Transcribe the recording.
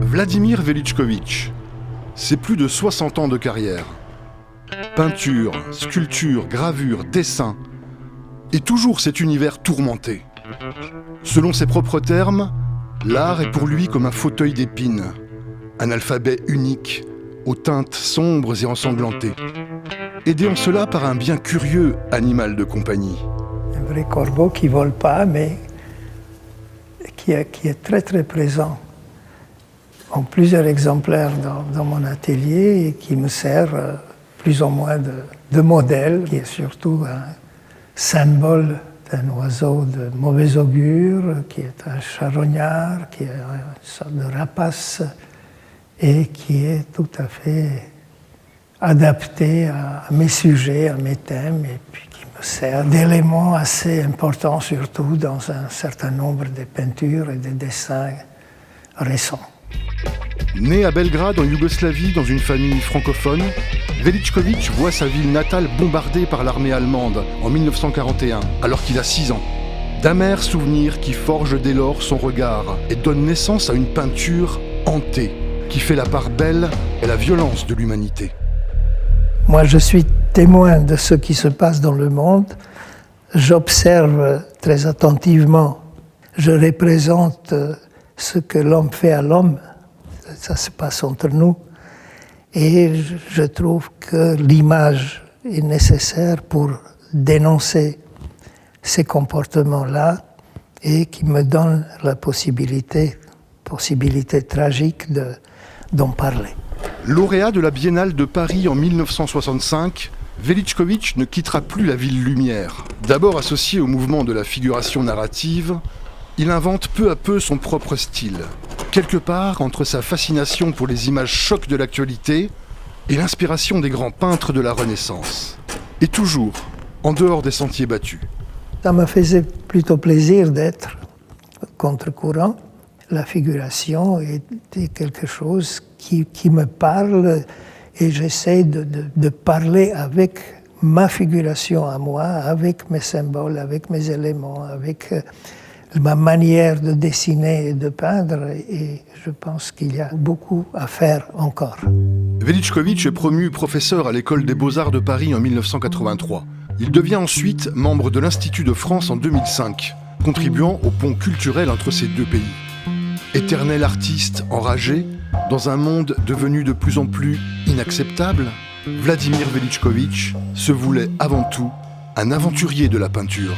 Vladimir Veličković, c'est plus de 60 ans de carrière. Peinture, sculpture, gravure, dessin, et toujours cet univers tourmenté. Selon ses propres termes, l'art est pour lui comme un fauteuil d'épines, un alphabet unique, aux teintes sombres et ensanglantées, aidé en cela par un bien curieux animal de compagnie. Un vrai corbeau qui ne vole pas, mais qui est très très présent. En plusieurs exemplaires dans mon atelier et qui me sert plus ou moins de modèle, qui est surtout un symbole d'un oiseau de mauvais augure, qui est un charognard, qui est une sorte de rapace et qui est tout à fait adapté à mes sujets, à mes thèmes, et puis qui me sert d'élément assez important, surtout dans un certain nombre de peintures et de dessins récents. Né à Belgrade, en Yougoslavie, dans une famille francophone, Veličković voit sa ville natale bombardée par l'armée allemande en 1941, alors qu'il a 6 ans. D'amers souvenirs qui forgent dès lors son regard et donnent naissance à une peinture hantée, qui fait la part belle et la violence de l'humanité. Moi, je suis témoin de ce qui se passe dans le monde. J'observe très attentivement. Je représente ce que l'homme fait à l'homme. Ça se passe entre nous. Et je trouve que l'image est nécessaire pour dénoncer ces comportements-là et qui me donne la possibilité tragique d'en parler. Lauréat de la Biennale de Paris en 1965, Veličković ne quittera plus la ville lumière. D'abord associé au mouvement de la figuration narrative, il invente peu à peu son propre style, quelque part entre sa fascination pour les images chocs de l'actualité et l'inspiration des grands peintres de la Renaissance. Et toujours en dehors des sentiers battus. Ça me faisait plutôt plaisir d'être contre-courant. La figuration était quelque chose qui me parle et j'essaie de parler avec ma figuration à moi, avec mes symboles, avec mes éléments, avec ma manière de dessiner et de peindre, et je pense qu'il y a beaucoup à faire encore. Veličković est promu professeur à l'École des Beaux-Arts de Paris en 1983. Il devient ensuite membre de l'Institut de France en 2005, contribuant au pont culturel entre ces deux pays. Éternel artiste enragé, dans un monde devenu de plus en plus inacceptable, Vladimir Veličković se voulait avant tout un aventurier de la peinture.